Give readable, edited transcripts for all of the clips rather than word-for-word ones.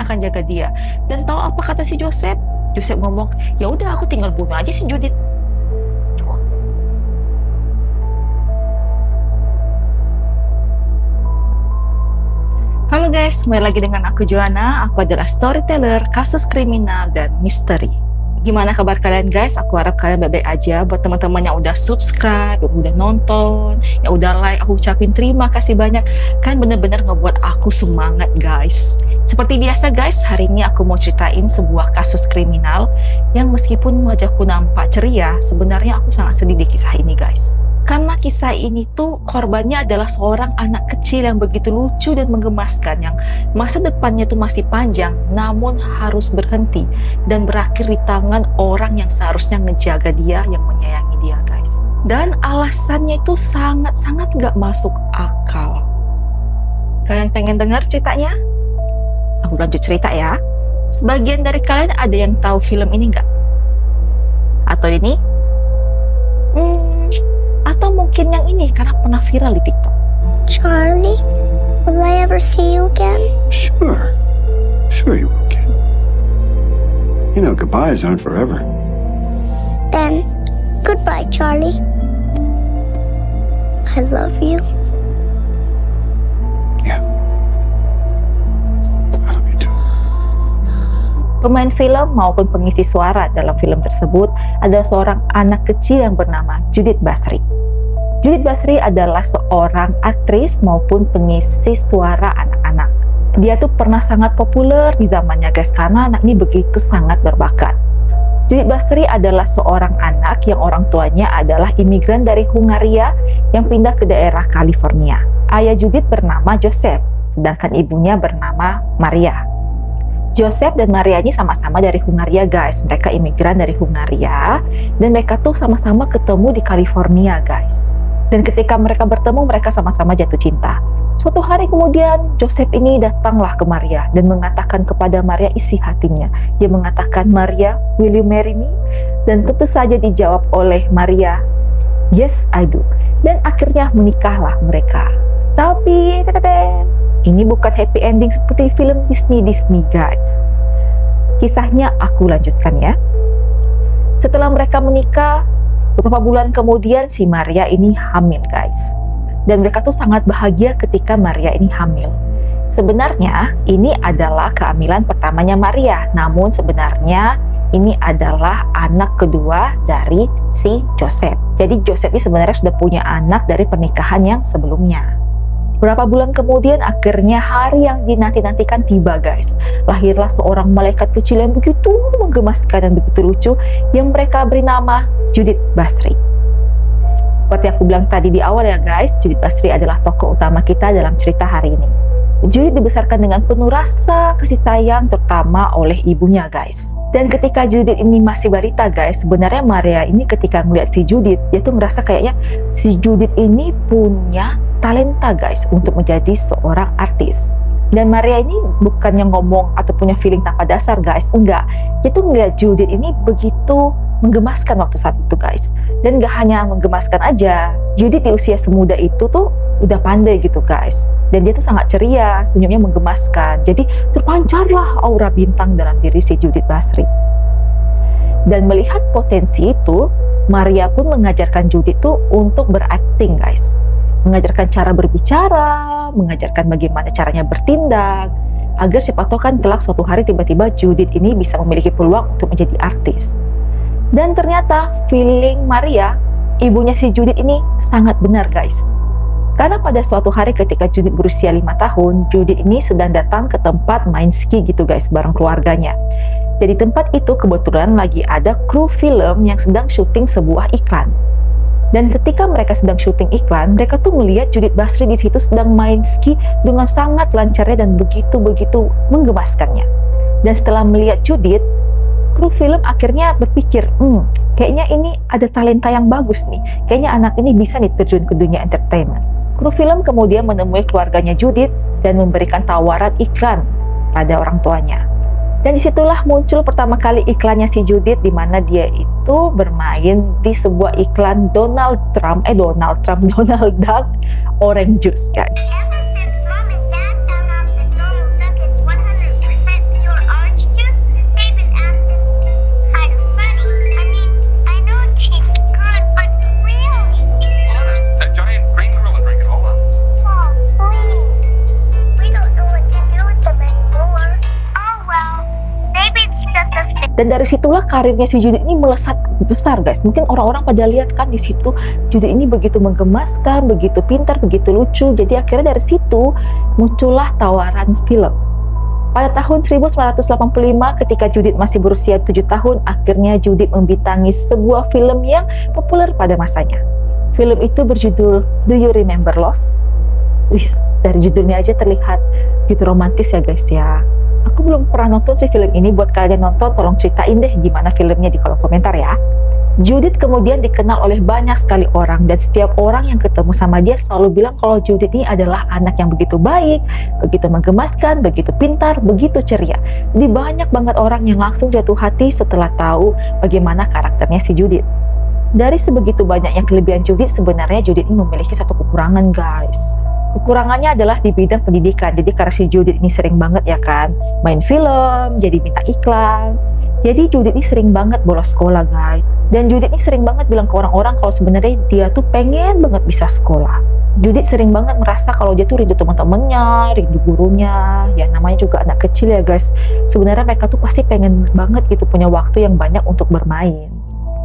akan jaga dia. Dan tahu apa kata si Joseph? Joseph ngomong, ya udah aku tinggal bunuh aja si Judith. Halo guys, kembali lagi dengan aku Joanna. Aku adalah storyteller, kasus kriminal, dan misteri. Gimana kabar kalian guys? Aku harap kalian baik-baik aja. Buat teman-teman yang udah subscribe, yang udah nonton, yang udah like, aku ucapin terima kasih banyak. Kan bener-bener ngebuat aku semangat guys. Seperti biasa guys, hari ini aku mau ceritain sebuah kasus kriminal yang meskipun wajahku nampak ceria, sebenarnya aku sangat sedih di kisah ini guys. Karena kisah ini tuh korbannya adalah seorang anak kecil yang begitu lucu dan menggemaskan, yang masa depannya tuh masih panjang namun harus berhenti dan berakhir di tangan orang yang seharusnya menjaga dia, yang menyayangi dia guys. Dan alasannya itu sangat-sangat gak masuk akal. Kalian pengen dengar ceritanya? Aku lanjut cerita ya. Sebagian dari kalian ada yang tahu film ini gak? Atau ini? Atau mungkin yang ini karena pernah viral di TikTok. Charlie, will I ever see you again? Sure you will, kid. You know, goodbyes aren't forever. Then, goodbye, Charlie. I love you. Yeah. I love you too. Pemain film maupun pengisi suara dalam film tersebut adalah seorang anak kecil yang bernama Judith Basri. Judith Basri adalah seorang aktris maupun pengisi suara anak-anak. Dia tuh pernah sangat populer di zamannya guys, karena anak ini begitu sangat berbakat. Judith Basri adalah seorang anak yang orang tuanya adalah imigran dari Hungaria yang pindah ke daerah California. Ayah Judith bernama Joseph, sedangkan ibunya bernama Maria. Joseph dan Maria ini sama-sama dari Hungaria guys. Mereka imigran dari Hungaria dan mereka tuh sama-sama ketemu di California guys. Dan ketika mereka bertemu, mereka sama-sama jatuh cinta. Suatu hari kemudian, Joseph ini datanglah ke Maria dan mengatakan kepada Maria isi hatinya. Dia mengatakan, "Maria, will you marry me?" Dan tentu saja dijawab oleh Maria, "Yes, I do." Dan akhirnya menikahlah mereka. Tapi, ini bukan happy ending seperti film Disney guys. Kisahnya aku lanjutkan ya. Setelah mereka menikah, beberapa bulan kemudian si Maria ini hamil guys. Dan mereka tuh sangat bahagia ketika Maria ini hamil. Sebenarnya ini adalah kehamilan pertamanya Maria, namun sebenarnya ini adalah anak kedua dari si Joseph. Jadi Joseph ini sebenarnya sudah punya anak dari pernikahan yang sebelumnya. Beberapa bulan kemudian akhirnya hari yang dinanti-nantikan tiba guys. Lahirlah seorang malaikat kecil yang begitu menggemaskan dan begitu lucu yang mereka beri nama Judith Basri. Seperti aku bilang tadi di awal ya guys, Judith Basri adalah tokoh utama kita dalam cerita hari ini. Judith dibesarkan dengan penuh rasa kasih sayang terutama oleh ibunya guys. Dan ketika Judith ini masih balita guys, sebenarnya Maria ini ketika melihat si Judith, dia tuh merasa kayaknya si Judith ini punya talenta guys untuk menjadi seorang artis. Dan Maria ini bukannya ngomong atau punya feeling tanpa dasar guys, enggak. Dia tuh ngeliat Judith ini begitu menggemaskan waktu saat itu guys. Dan gak hanya menggemaskan aja, Judith di usia semuda itu tuh udah pandai gitu guys. Dan dia tuh sangat ceria, senyumnya menggemaskan. Jadi terpancarlah aura bintang dalam diri si Judith Basri. Dan melihat potensi itu, Maria pun mengajarkan Judith tuh untuk berakting guys. Mengajarkan cara berbicara, mengajarkan bagaimana caranya bertindak, agar siapa tahu kan kelak suatu hari tiba-tiba Judith ini bisa memiliki peluang untuk menjadi artis. Dan ternyata feeling Maria, ibunya si Judith ini sangat benar guys. Karena pada suatu hari ketika Judith berusia 5 tahun, Judith ini sedang datang ke tempat main ski gitu guys, bareng keluarganya. Jadi tempat itu kebetulan lagi ada kru film yang sedang syuting sebuah iklan. Dan ketika mereka sedang syuting iklan, mereka tuh melihat Judith Basri di situ sedang main ski dengan sangat lancarnya dan begitu menggemaskannya. Dan setelah melihat Judith, kru film akhirnya berpikir, kayaknya ini ada talenta yang bagus nih. Kayaknya anak ini bisa nih terjun ke dunia entertainment. Kru film kemudian menemui keluarganya Judith dan memberikan tawaran iklan pada orang tuanya. Dan disitulah muncul pertama kali iklannya si Judith, di mana dia itu bermain di sebuah iklan Donald Duck orange juice kan. Ever since Mom and Dad found out that Donald Duck is 100% Dan dari situlah karirnya si Judith ini melesat besar guys. Mungkin orang-orang pada lihat kan di situ Judith ini begitu menggemaskan, begitu pintar, begitu lucu. Jadi akhirnya dari situ muncullah tawaran film. Pada tahun 1985 ketika Judith masih berusia 7 tahun, akhirnya Judith membintangi sebuah film yang populer pada masanya. Film itu berjudul Do You Remember Love? Wih, dari judulnya aja terlihat gitu romantis ya guys ya. Aku belum pernah nonton sih film ini. Buat kalian nonton, tolong ceritain deh gimana filmnya di kolom komentar ya. Judith kemudian dikenal oleh banyak sekali orang, dan setiap orang yang ketemu sama dia selalu bilang kalau Judith ini adalah anak yang begitu baik, begitu menggemaskan, begitu pintar, begitu ceria. Jadi banyak banget orang yang langsung jatuh hati setelah tahu bagaimana karakternya si Judith. Dari sebegitu banyaknya kelebihan Judith, sebenarnya Judith ini memiliki satu kekurangan guys. Kekurangannya adalah di bidang pendidikan. Jadi karena si Judith ini sering banget ya kan main film, jadi minta iklan. Jadi Judith ini sering banget bolos sekolah guys. Dan Judith ini sering banget bilang ke orang-orang kalau sebenarnya dia tuh pengen banget bisa sekolah. Judith sering banget merasa kalau dia tuh rindu teman-temannya, rindu gurunya. Ya namanya juga anak kecil ya guys. Sebenarnya mereka tuh pasti pengen banget gitu punya waktu yang banyak untuk bermain.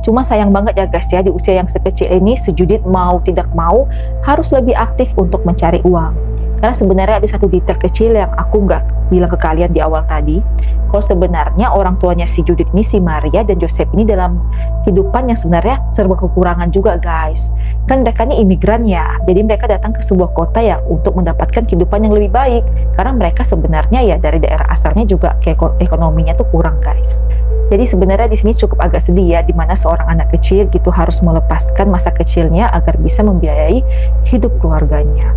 Cuma sayang banget ya guys ya, di usia yang sekecil ini si Judith mau tidak mau harus lebih aktif untuk mencari uang. Karena sebenarnya ada satu detail kecil yang aku nggak bilang ke kalian di awal tadi. Kalau sebenarnya orang tuanya si Judith ini, si Maria dan Joseph ini dalam kehidupan yang sebenarnya serba kekurangan juga guys. Kan mereka ini imigran ya, jadi mereka datang ke sebuah kota ya untuk mendapatkan kehidupan yang lebih baik. Karena mereka sebenarnya ya dari daerah asalnya juga ekonominya tuh kurang guys. Jadi sebenarnya di sini cukup agak sedih ya, dimana seorang anak kecil gitu harus melepaskan masa kecilnya agar bisa membiayai hidup keluarganya.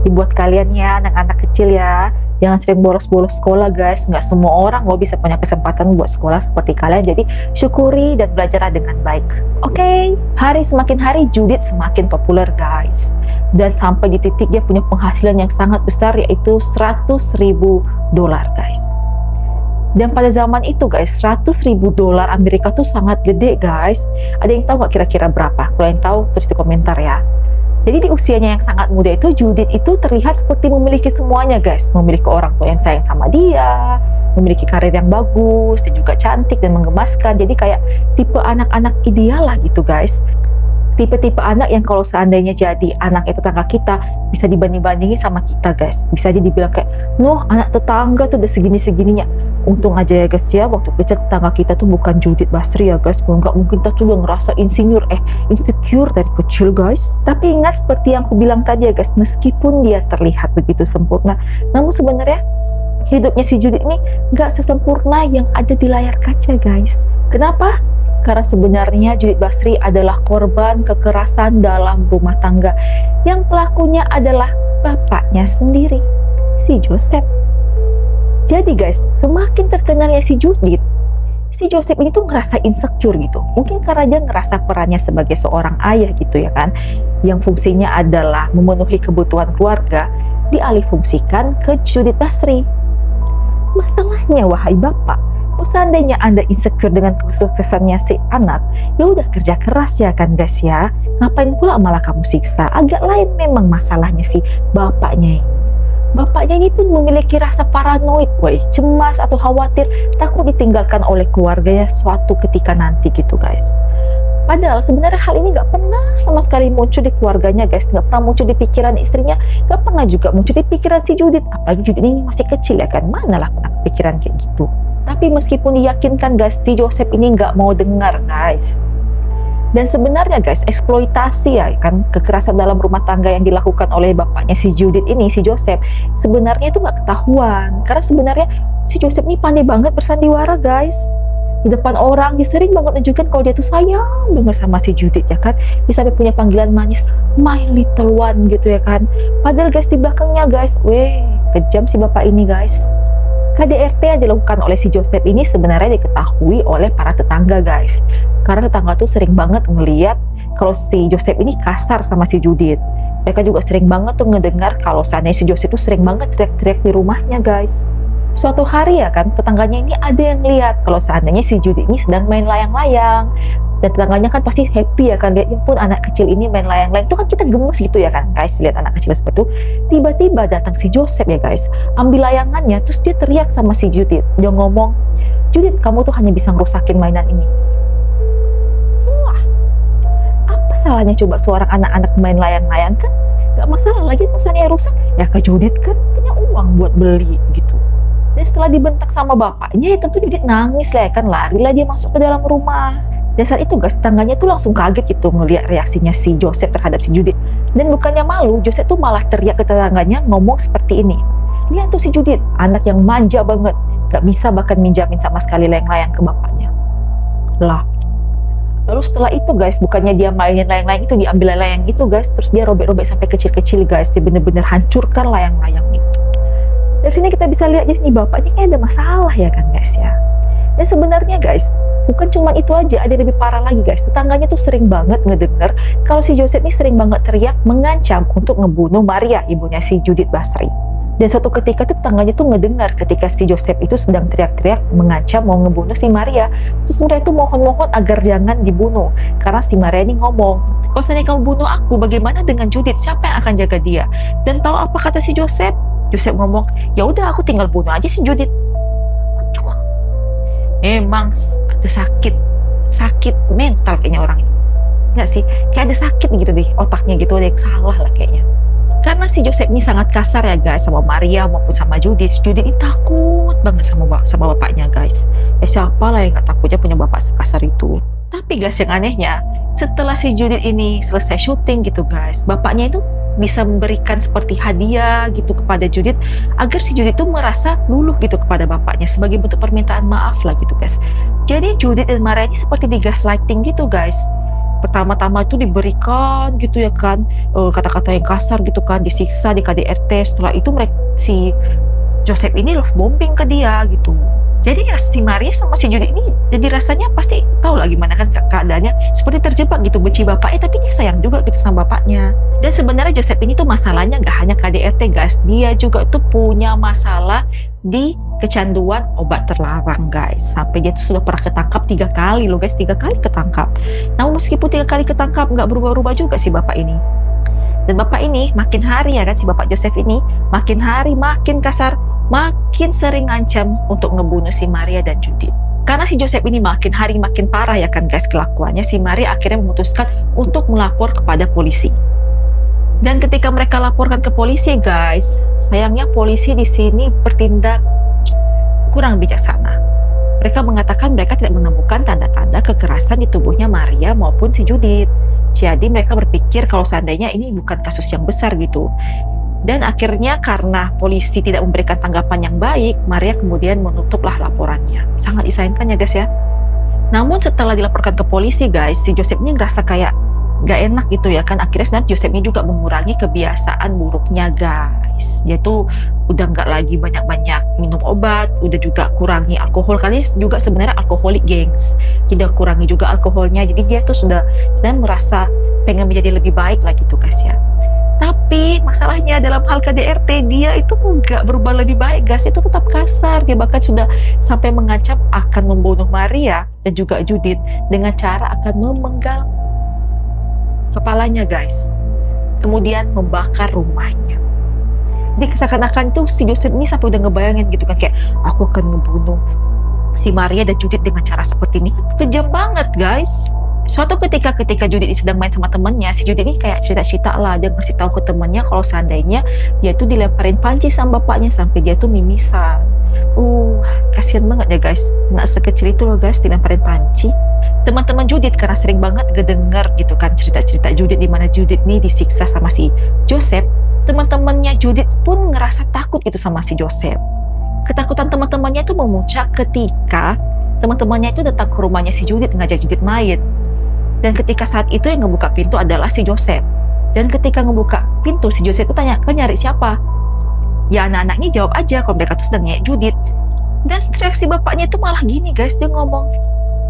Dibuat kalian ya, anak-anak kecil ya, jangan sering bolos-bolos sekolah guys. Nggak semua orang lo bisa punya kesempatan buat sekolah seperti kalian. Jadi syukuri dan belajarlah dengan baik. Oke, hari semakin hari Judith semakin populer guys. Dan sampai di titik dia punya penghasilan yang sangat besar, yaitu $100.000 guys. Dan pada zaman itu guys, $100.000 Amerika tuh sangat gede guys. Ada yang tahu nggak kira-kira berapa? Kalau yang tahu tulis di komentar ya. Jadi di usianya yang sangat muda itu, Judith itu terlihat seperti memiliki semuanya guys. Memiliki orang tua yang sayang sama dia, memiliki karir yang bagus, dan juga cantik dan menggemaskan. Jadi kayak tipe anak-anak ideal lah gitu guys. Tipe-tipe anak yang kalau seandainya jadi anak tetangga kita bisa dibanding-bandingin sama kita guys. Bisa aja dibilang kayak, noh anak tetangga tuh udah segini-segininya. Untung aja ya guys ya, waktu kecil tetangga kita tuh bukan Judith Basri ya guys. Kalau nggak mungkin kita tuh udah ngerasa insecure dari kecil guys. Tapi ingat seperti yang aku bilang tadi ya guys, meskipun dia terlihat begitu sempurna, namun sebenarnya hidupnya si Judith ini nggak sesempurna yang ada di layar kaca guys. Kenapa? Karena sebenarnya Judith Basri adalah korban kekerasan dalam rumah tangga yang pelakunya adalah bapaknya sendiri, si Joseph. Jadi guys, semakin terkenalnya si Judith, si Joseph ini tuh ngerasa insecure gitu. Mungkin karena dia ngerasa perannya sebagai seorang ayah gitu ya kan, yang fungsinya adalah memenuhi kebutuhan keluarga, dialihfungsikan ke Judith Basri. Masalahnya wahai bapak, kalau seandainya Anda insecure dengan kesuksesannya si anak, ya udah kerja keras ya kan guys ya. Ngapain pula malah kamu siksa? Agak lain memang masalahnya si bapaknya ini. Bapaknya ini pun memiliki rasa paranoid, cemas atau khawatir, takut ditinggalkan oleh keluarganya suatu ketika nanti gitu guys. Padahal sebenarnya hal ini gak pernah sama sekali muncul di keluarganya guys, gak pernah muncul di pikiran istrinya, gak pernah juga muncul di pikiran si Judith. Apalagi Judith ini masih kecil ya kan, manalah pernah pikiran kayak gitu. Tapi meskipun diyakinkan guys, si Joseph ini gak mau dengar guys. Dan sebenarnya guys, eksploitasi ya kan, kekerasan dalam rumah tangga yang dilakukan oleh bapaknya si Judith ini, si Joseph, sebenarnya itu nggak ketahuan. Karena sebenarnya si Joseph ini pandai banget bersandiwara guys. Di depan orang, dia sering banget nunjukin kalau dia tuh sayang banget sama si Judith ya kan. Dia sampai punya panggilan manis, my little one gitu ya kan. Padahal guys, di belakangnya guys, kejam si bapak ini guys. KDRT yang dilakukan oleh si Joseph ini sebenarnya diketahui oleh para tetangga guys. Karena tetangga tuh sering banget ngeliat kalau si Joseph ini kasar sama si Judith. Mereka juga sering banget tuh ngedengar kalau seandainya si Joseph tuh sering banget teriak-teriak di rumahnya guys. Suatu hari ya kan, tetangganya ini ada yang lihat kalau seandainya si Judith ini sedang main layang-layang. Dan tetangganya kan pasti happy ya kan, lihat ya pun anak kecil ini main layang-layang. Itu kan kita gemes gitu ya kan guys, lihat anak kecil seperti itu. Tiba-tiba datang si Joseph ya guys, ambil layangannya, terus dia teriak sama si Judith. Dia ngomong, Judith, kamu tuh hanya bisa ngerusakin mainan ini. Wah, apa salahnya coba seorang anak-anak main layang-layang kan? Gak masalah lagi misalnya rusak. Ya ke Judith kan punya uang buat beli gitu. Dan setelah dibentak sama bapaknya, ya tentu Judith nangis lah ya kan, larilah dia masuk ke dalam rumah. Dan saat itu guys, tetangganya tuh langsung kaget gitu ngeliat reaksinya si Joseph terhadap si Judith. Dan bukannya malu, Joseph tuh malah teriak ke tetangganya ngomong seperti ini. Lihat tuh si Judith, anak yang manja banget, gak bisa bahkan minjamin sama sekali layang-layang ke bapaknya. Lah, lalu setelah itu guys, bukannya dia mainin layang-layang itu, diambil layang itu guys, terus dia robek-robek sampai kecil-kecil guys, dia bener-bener hancurkan layang-layang itu. Dari sini kita bisa lihat nih bapaknya kayak ada masalah ya kan guys ya. Dan sebenarnya guys, bukan cuma itu aja, ada yang lebih parah lagi guys. Tetangganya tuh sering banget ngedenger kalau si Joseph ini sering banget teriak mengancam untuk ngebunuh Maria, ibunya si Judith Basri. Dan suatu ketika tuh tetangganya tuh ngedengar ketika si Joseph itu sedang teriak-teriak mengancam mau ngebunuh si Maria. Terus mereka tuh mohon-mohon agar jangan dibunuh, karena si Maria ini ngomong, kalau seandainya kamu bunuh aku, bagaimana dengan Judith? Siapa yang akan jaga dia? Dan tahu apa kata si Joseph? Joseph ngomong, ya udah aku tinggal bunuh aja si Judith. Aduh, emang ada sakit mental kayaknya orang ini. Nggak sih, kayak ada sakit gitu deh otaknya gitu, ada yang salah lah kayaknya. Karena si Joseph ini sangat kasar ya guys sama Maria maupun sama Judith. Judith ini takut banget sama bapaknya guys. Siapa lah yang gak takutnya punya bapak sekasar itu. Tapi guys, yang anehnya, setelah si Judith ini selesai syuting gitu guys, bapaknya itu bisa memberikan seperti hadiah gitu kepada Judith agar si Judith itu merasa luluh gitu kepada bapaknya sebagai bentuk permintaan maaf lah gitu guys. Jadi Judith dan Maria ini seperti digaslighting gitu guys. Pertama-tama itu diberikan gitu ya kan kata-kata yang kasar gitu kan, disiksa di KDRT. Setelah itu si Joseph ini love bombing ke dia gitu. Jadi ya si Maria sama si Judith ini jadi rasanya pasti tahu lah gimana kan keadaannya, seperti terjebak gitu, benci bapaknya tapi dia sayang juga gitu sama bapaknya. Dan sebenarnya Joseph ini tuh masalahnya gak hanya KDRT guys, dia juga tuh punya masalah di kecanduan obat terlarang guys. Sampai dia tuh sudah pernah ketangkap 3 kali loh guys, 3 kali ketangkap. Namun meskipun 3 kali ketangkap gak berubah-ubah juga si bapak ini. Dan bapak ini makin hari ya kan, si bapak Joseph ini makin hari makin kasar, makin sering ngancam untuk ngebunuh si Maria dan Judith. Karena si Joseph ini makin hari makin parah ya kan guys kelakuannya, si Maria akhirnya memutuskan untuk melapor kepada polisi. Dan ketika mereka laporkan ke polisi guys, sayangnya polisi di sini bertindak kurang bijaksana. Mereka mengatakan mereka tidak menemukan tanda-tanda kekerasan di tubuhnya Maria maupun si Judith. Jadi mereka berpikir kalau seandainya ini bukan kasus yang besar gitu. Dan akhirnya karena polisi tidak memberikan tanggapan yang baik, Maria kemudian menutuplah laporannya. Sangat disayangkan ya guys ya. Namun setelah dilaporkan ke polisi guys, si Joseph ini ngerasa kayak gak enak gitu ya kan. Akhirnya sebenarnya Joseph ini juga mengurangi kebiasaan buruknya guys. Yaitu udah gak lagi banyak-banyak minum obat, udah juga kurangi alkohol. Kali juga sebenarnya alkoholik gengs. Jadi kurangi juga alkoholnya. Jadi dia tuh sudah sebenarnya merasa pengen menjadi lebih baik lah gitu guys ya. Tapi masalahnya dalam hal KDRT dia itu nggak berubah lebih baik guys, itu tetap kasar. Dia bahkan sudah sampai mengancam akan membunuh Maria dan juga Judith dengan cara akan memenggal kepalanya guys, kemudian membakar rumahnya. Jadi seakan-akan tuh si Joseph ini sampai udah ngebayangin gitu kan, kayak aku akan ngebunuh si Maria dan Judith dengan cara seperti ini. Kejam banget guys. Suatu ketika Judith sedang main sama temannya, si Judith ini kayak cerita-cerita lah, dia ngasih tahu ke temannya kalau seandainya dia tuh dilemparin panci sama bapaknya sampai dia tuh mimisan. Kasihan banget ya guys, nggak sekecil itu loh guys dilemparin panci. Teman-teman Judith karena sering banget ngedenger gitu kan cerita-cerita Judith di mana Judith nih disiksa sama si Joseph, teman-temannya Judith pun ngerasa takut gitu sama si Joseph. Ketakutan teman-temannya itu memuncak ketika teman-temannya itu datang ke rumahnya si Judith ngajak Judith main. Dan ketika saat itu yang ngebuka pintu adalah si Joseph. Dan ketika ngebuka pintu, si Joseph itu tanya, "Kau nyari siapa?" Ya anak-anak ini jawab aja kalau mereka tuh sedang nyari Judith. Dan reaksi bapaknya itu malah gini guys, dia ngomong,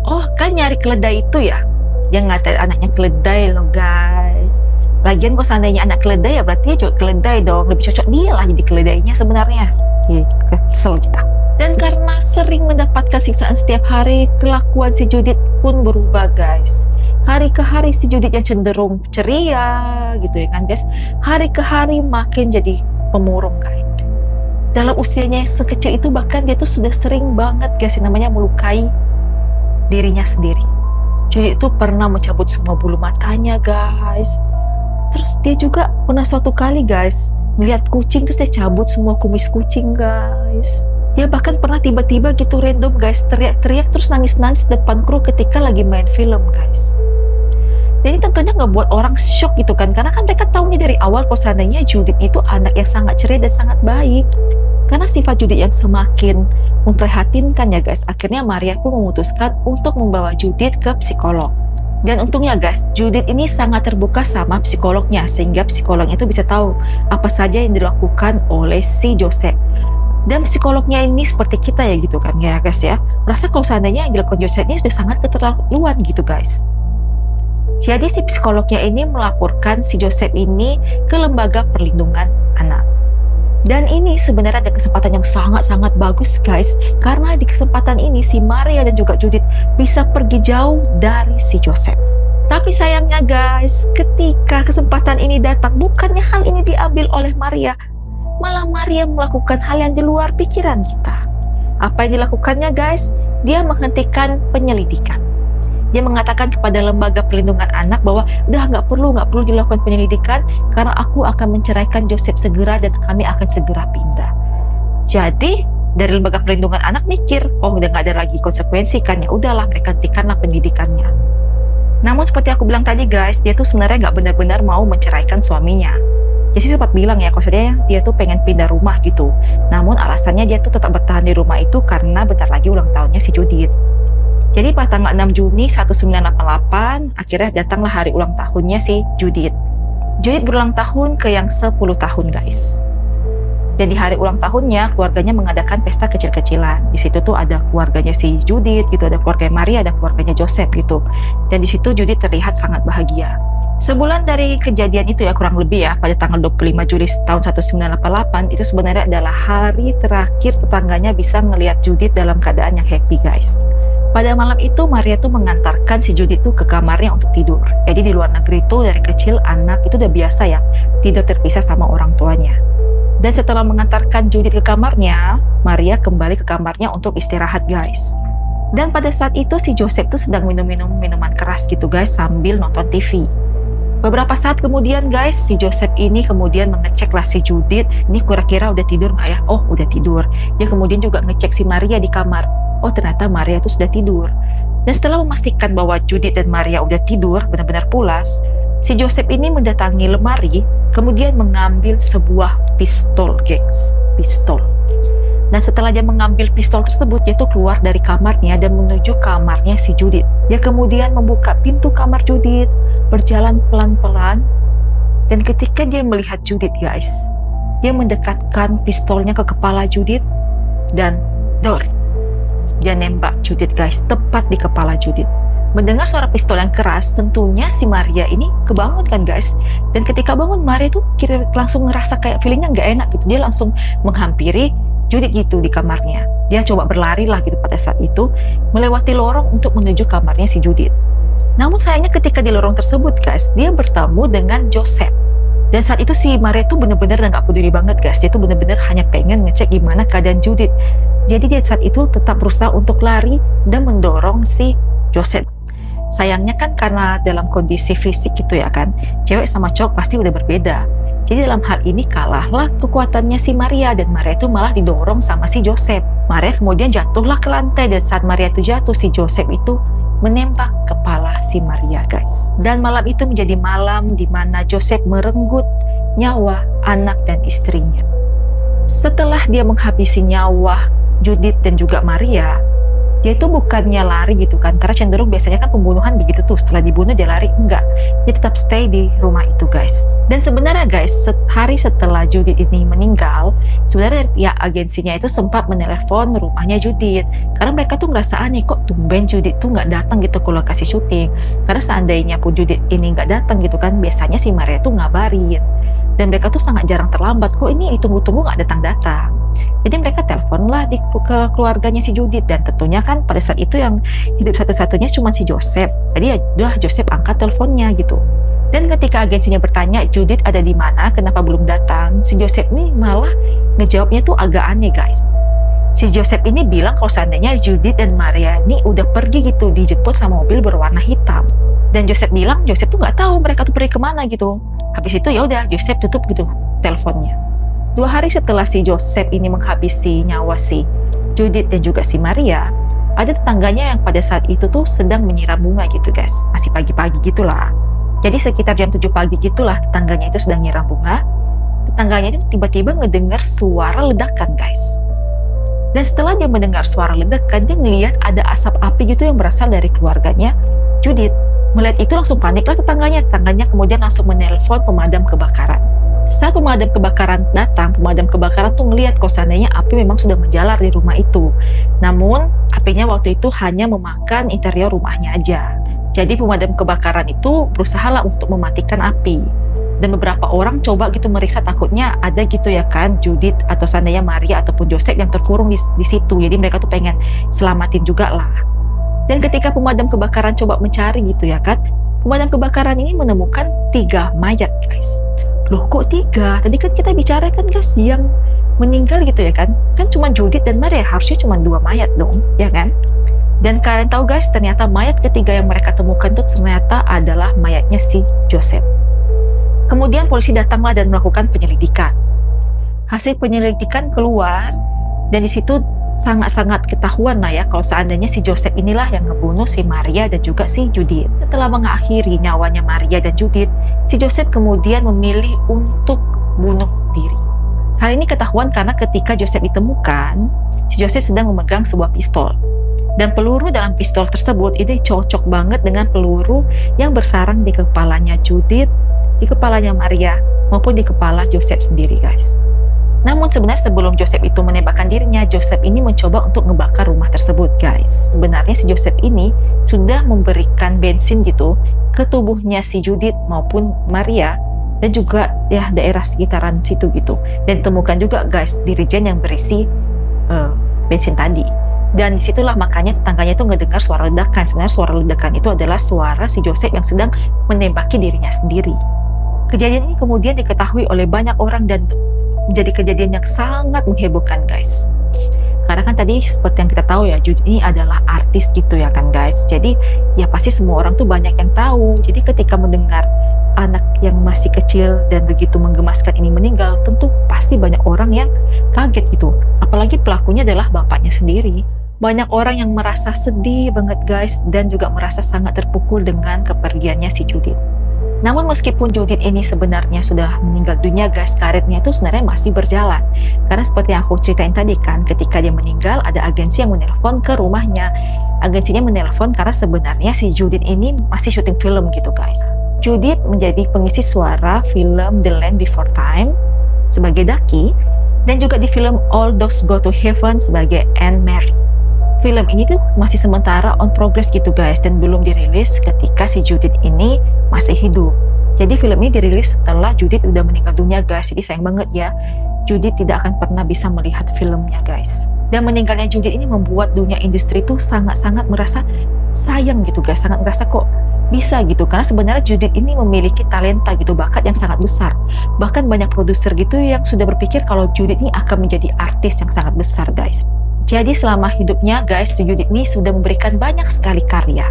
"Oh kan nyari keledai itu ya?" Dia ngatain anaknya keledai loh guys. Lagian kok seandainya anak keledai ya berarti dia cocok keledai dong. Lebih cocok dia lah jadi keledainya sebenarnya. Kesel kita. Dan karena sering mendapatkan siksaan setiap hari, kelakuan si Judith pun berubah guys. Hari ke hari si Judith yang cenderung ceria gitu ya kan guys. Hari ke hari makin jadi pemurung guys. dalam usianya yang sekecil itu bahkan dia tuh sudah sering banget guys yang namanya melukai dirinya sendiri. Judith itu pernah mencabut semua bulu matanya guys. Terus dia juga pernah suatu kali guys melihat kucing terus dia cabut semua kumis kucing guys. Dia bahkan pernah tiba-tiba gitu random guys teriak-teriak terus nangis-nangis depan kru ketika lagi main film guys. Jadi tentunya ngebuat orang shock gitu kan, karena kan mereka tahunya dari awal kalau seandainya Judith itu anak yang sangat ceria dan sangat baik. Karena sifat Judith yang semakin memprihatinkan ya guys, akhirnya Maria pun memutuskan untuk membawa Judith ke psikolog. Dan untungnya guys, Judith ini sangat terbuka sama psikolognya, sehingga psikolognya itu bisa tahu apa saja yang dilakukan oleh si Joseph. Dan psikolognya ini seperti kita ya gitu kan ya guys ya, merasa kalau seandainya yang dilakukan Joseph ini sudah sangat keterlaluan gitu guys. Jadi si psikolognya ini melaporkan si Joseph ini ke lembaga perlindungan anak. Dan ini sebenarnya ada kesempatan yang sangat-sangat bagus guys, karena di kesempatan ini si Maria dan juga Judith bisa pergi jauh dari si Joseph. Tapi sayangnya guys, ketika kesempatan ini datang, bukannya hal ini diambil oleh Maria, malah Maria melakukan hal yang di luar pikiran kita. Apa yang dilakukannya guys? Dia menghentikan penyelidikan. Dia mengatakan kepada lembaga perlindungan anak bahwa udah nggak perlu dilakukan penyelidikan karena aku akan menceraikan Joseph segera dan kami akan segera pindah. Jadi dari lembaga perlindungan anak mikir, oh udah nggak ada lagi konsekuensi kan, ya udahlah mereka hentikanlah pendidikannya. Namun seperti aku bilang tadi guys, dia tuh sebenarnya nggak benar-benar mau menceraikan suaminya. Jadi sempat bilang ya, kalau saja dia tuh pengen pindah rumah gitu. Namun alasannya dia tuh tetap bertahan di rumah itu karena bentar lagi ulang tahunnya si Judith. Jadi pada tanggal 6 Juni 1988, akhirnya datanglah hari ulang tahunnya si Judith. Judith berulang tahun ke yang 10 tahun guys. Dan di hari ulang tahunnya, keluarganya mengadakan pesta kecil-kecilan. Di situ tuh ada keluarganya si Judith gitu, ada keluarga Maria, ada keluarganya Joseph gitu. Dan di situ Judith terlihat sangat bahagia. Sebulan dari kejadian itu ya kurang lebih ya, pada tanggal 25 Juli tahun 1988, itu sebenarnya adalah hari terakhir tetangganya bisa melihat Judith dalam keadaan yang happy guys. Pada malam itu Maria tuh mengantarkan si Judith tuh ke kamarnya untuk tidur. Jadi di luar negeri tuh dari kecil anak itu udah biasa ya tidur terpisah sama orang tuanya. Dan setelah mengantarkan Judith ke kamarnya, Maria kembali ke kamarnya untuk istirahat guys. Dan pada saat itu si Joseph tuh sedang minum minuman keras gitu guys sambil nonton TV. Beberapa saat kemudian guys, si Joseph ini kemudian mengeceklah si Judith, ini kira-kira udah tidur nggak ya? Oh udah tidur. Dia kemudian juga ngecek si Maria di kamar. Oh ternyata Maria itu sudah tidur. Dan setelah memastikan bahwa Judith dan Maria udah tidur, benar-benar pulas, si Joseph ini mendatangi lemari, kemudian mengambil sebuah pistol, gengs. Pistol. Dan setelah dia mengambil pistol tersebut, dia tuh keluar dari kamarnya dan menuju kamarnya si Judith. Dia kemudian membuka pintu kamar Judith, berjalan pelan-pelan, dan ketika dia melihat Judith guys, dia mendekatkan pistolnya ke kepala Judith, dan dor. Dia nembak Judith guys, tepat di kepala Judith. Mendengar suara pistol yang keras, tentunya si Maria ini kebangun kan guys. Dan ketika bangun, Maria tuh langsung ngerasa kayak feelingnya nggak enak gitu. Dia langsung menghampiri Judith gitu di kamarnya. Dia coba berlari lah gitu pada saat itu, melewati lorong untuk menuju kamarnya si Judith. Namun sayangnya ketika di lorong tersebut guys, dia bertemu dengan Joseph. Dan saat itu si Maria tuh bener-bener gak peduli banget guys. Dia tuh bener-bener hanya pengen ngecek gimana keadaan Judith. Jadi dia saat itu tetap berusaha untuk lari dan mendorong si Joseph. Sayangnya kan karena dalam kondisi fisik gitu ya kan, cewek sama cowok pasti udah berbeda. Jadi dalam hal ini kalahlah kekuatannya si Maria, dan Maria itu malah didorong sama si Joseph. Maria kemudian jatuhlah ke lantai, dan saat Maria itu jatuh, si Joseph itu menembak kepala si Maria guys. Dan malam itu menjadi malam di mana Joseph merenggut nyawa anak dan istrinya. Setelah dia menghabisi nyawa Judith dan juga Maria, dia itu bukannya lari gitu kan, karena cenderung biasanya kan pembunuhan begitu tuh, setelah dibunuh dia lari, enggak, dia tetap stay di rumah itu guys. Dan sebenarnya guys, hari setelah Judith ini meninggal, sebenarnya pihak agensinya itu sempat menelepon rumahnya Judith, karena mereka tuh ngerasa aneh, kok tumben Judith tuh nggak datang gitu ke lokasi syuting. Karena seandainya pun Judith ini nggak datang gitu kan, biasanya si Maria tuh ngabarin, dan mereka tuh sangat jarang terlambat, kok ini ditunggu-tunggu nggak datang-datang. Jadi mereka teleponlah ke keluarganya si Judith, dan tentunya kan pada saat itu yang hidup satu-satunya cuma si Joseph. Jadi ya udah Joseph angkat teleponnya gitu. Dan ketika agensinya bertanya Judith ada di mana, kenapa belum datang, si Joseph nih malah ngejawabnya tuh agak aneh guys. Si Joseph ini bilang kalau seandainya Judith dan Maria ini udah pergi gitu, dijemput sama mobil berwarna hitam. Dan Joseph bilang Joseph tuh nggak tahu mereka tuh pergi kemana gitu. Habis itu ya udah Joseph tutup gitu teleponnya. 2 hari setelah si Joseph ini menghabisi nyawa si Judith dan juga si Maria, ada tetangganya yang pada saat itu tuh sedang menyiram bunga gitu guys. Masih pagi-pagi gitulah. Jadi sekitar jam 7 pagi gitulah tetangganya itu sedang nyiram bunga. Tetangganya itu tiba-tiba ngedengar suara ledakan guys. Dan setelah dia mendengar suara ledakan, dia ngelihat ada asap api gitu yang berasal dari keluarganya Judith. Melihat itu langsung paniklah tetangganya. Tetangganya kemudian langsung menelpon pemadam kebakaran. Saat pemadam kebakaran datang, pemadam kebakaran tuh ngelihat kalau seandainya api memang sudah menjalar di rumah itu. Namun apinya waktu itu hanya memakan interior rumahnya aja. Jadi pemadam kebakaran itu berusaha lah untuk mematikan api. Dan beberapa orang coba gitu meriksa, takutnya ada gitu ya kan Judith atau seandainya Maria ataupun Joseph yang terkurung di situ. Jadi mereka tuh pengen selamatin juga lah. Dan ketika pemadam kebakaran coba mencari gitu ya kan, pemadam kebakaran ini menemukan 3 mayat guys. Loh kok 3? Tadi kan kita bicara kan guys yang meninggal gitu ya kan. Kan cuma Judith dan Maria, harusnya cuma 2 mayat dong, ya kan? Dan kalian tahu guys, ternyata mayat ketiga yang mereka temukan itu ternyata adalah mayatnya si Joseph. Kemudian polisi datanglah dan melakukan penyelidikan. Hasil penyelidikan keluar, dan di situ sangat-sangat ketahuan lah ya kalau seandainya si Joseph inilah yang ngebunuh si Maria dan juga si Judith. Setelah mengakhiri nyawanya Maria dan Judith, si Joseph kemudian memilih untuk bunuh diri. Hal ini ketahuan karena ketika Joseph ditemukan, si Joseph sedang memegang sebuah pistol. Dan peluru dalam pistol tersebut ini cocok banget dengan peluru yang bersarang di kepalanya Judith, di kepalanya Maria, maupun di kepala Joseph sendiri guys. Namun sebenarnya sebelum Joseph itu menembakkan dirinya, Joseph ini mencoba untuk ngebakar rumah tersebut guys. Sebenarnya si Joseph ini sudah memberikan bensin gitu ke tubuhnya si Judith maupun Maria dan juga ya daerah sekitaran situ gitu. Dan temukan juga guys dirijen yang berisi bensin tadi. Dan disitulah makanya tetangganya itu ngedengar suara ledakan. Sebenarnya suara ledakan itu adalah suara si Joseph yang sedang menembaki dirinya sendiri. Kejadian ini kemudian diketahui oleh banyak orang dan menjadi kejadian yang sangat menghebohkan guys. Karena kan tadi seperti yang kita tahu ya, Judith ini adalah artis gitu ya kan guys. Jadi ya pasti semua orang tuh banyak yang tahu. Jadi ketika mendengar anak yang masih kecil dan begitu menggemaskan ini meninggal, tentu pasti banyak orang yang kaget gitu. Apalagi pelakunya adalah bapaknya sendiri. Banyak orang yang merasa sedih banget guys dan juga merasa sangat terpukul dengan kepergiannya si Judith. Namun meskipun Judith ini sebenarnya sudah meninggal dunia guys, karirnya itu sebenarnya masih berjalan. Karena seperti yang aku ceritain tadi kan, ketika dia meninggal ada agensi yang menelpon ke rumahnya. Agensinya menelpon karena sebenarnya si Judith ini masih syuting film gitu guys. Judith menjadi pengisi suara film The Land Before Time sebagai Ducky dan juga di film All Dogs Go to Heaven sebagai Anne Mary. Film ini tuh masih sementara on progress gitu guys dan belum dirilis ketika si Judith ini masih hidup. Jadi film ini dirilis setelah Judith udah meninggal dunia guys. Jadi sayang banget ya, Judith tidak akan pernah bisa melihat filmnya guys. Dan meninggalnya Judith ini membuat dunia industri tuh sangat-sangat merasa sayang gitu guys. Sangat merasa kok bisa gitu. Karena sebenarnya Judith ini memiliki talenta gitu, bakat yang sangat besar. Bahkan banyak produser gitu yang sudah berpikir kalau Judith ini akan menjadi artis yang sangat besar guys. Jadi selama hidupnya guys, Judith ini sudah memberikan banyak sekali karya.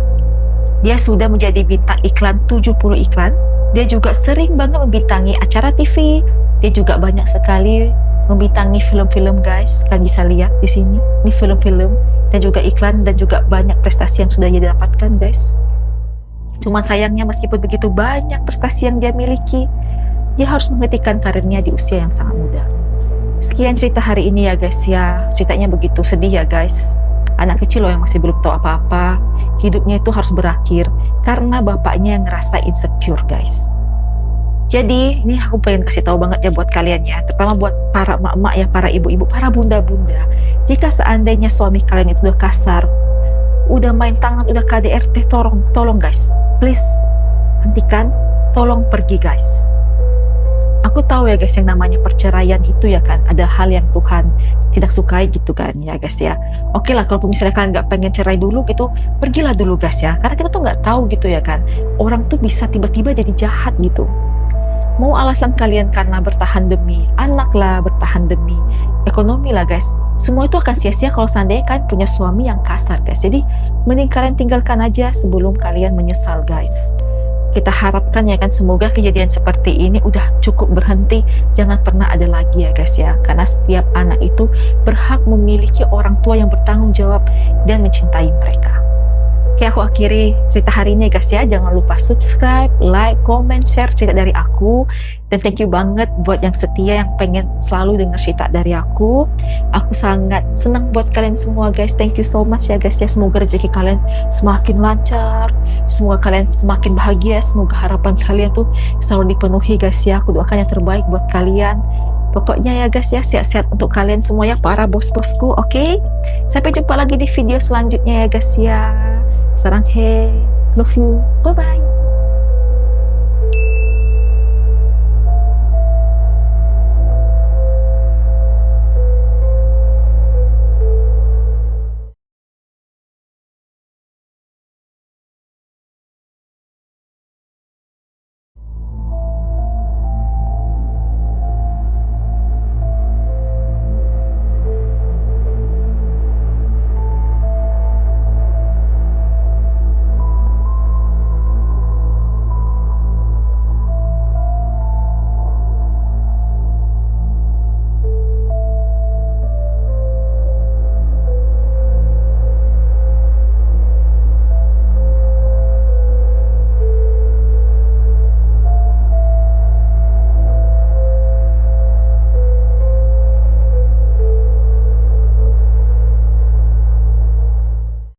Dia sudah menjadi bintang iklan 70 iklan. Dia juga sering banget membintangi acara TV. Dia juga banyak sekali membintangi film-film guys. Kalian bisa lihat di sini. Ini film-film dan juga iklan dan juga banyak prestasi yang sudah dia dapatkan guys. Cuman sayangnya meskipun begitu banyak prestasi yang dia miliki, dia harus menghentikan karirnya di usia yang sangat muda. Sekian cerita hari ini ya guys ya. Ceritanya begitu sedih ya guys. Anak kecil loh yang masih belum tahu apa-apa, hidupnya itu harus berakhir karena bapaknya yang ngerasa insecure guys. Jadi ini aku pengen kasih tahu banget ya buat kalian ya, terutama buat para emak-emak ya, para ibu-ibu, para bunda-bunda. Jika seandainya suami kalian itu udah kasar, udah main tangan, udah KDRT, tolong guys, please hentikan, tolong pergi guys. Aku tahu ya guys, yang namanya perceraian itu ya kan, ada hal yang Tuhan tidak sukai gitu kan ya guys ya. Oke lah, kalau misalnya kalian nggak pengen cerai dulu gitu, pergilah dulu guys ya. Karena kita tuh nggak tahu gitu ya kan, orang tuh bisa tiba-tiba jadi jahat gitu. Mau alasan kalian karena bertahan demi anak lah, bertahan demi ekonomi lah guys, semua itu akan sia-sia kalau seandainya kalian punya suami yang kasar guys. Jadi mending kalian tinggalkan aja sebelum kalian menyesal guys. Kita harapkan ya kan, semoga kejadian seperti ini udah cukup berhenti, jangan pernah ada lagi ya guys ya. Karena setiap anak itu berhak memiliki orang tua yang bertanggung jawab dan mencintai mereka. Oke, aku akhiri cerita hari ini guys ya. Jangan lupa subscribe, like, comment, share cerita dari aku. Dan thank you banget buat yang setia, yang pengen selalu dengar cerita dari aku. Aku sangat senang buat kalian semua guys. Thank you so much ya guys ya. Semoga rezeki kalian semakin lancar, semoga kalian semakin bahagia, semoga harapan kalian tuh selalu dipenuhi guys ya. Aku doakan yang terbaik buat kalian. Pokoknya ya guys ya, sehat-sehat untuk kalian semua ya, para bos-bosku. Oke? Sampai jumpa lagi di video selanjutnya ya guys ya. Sarang he, love you, bye bye.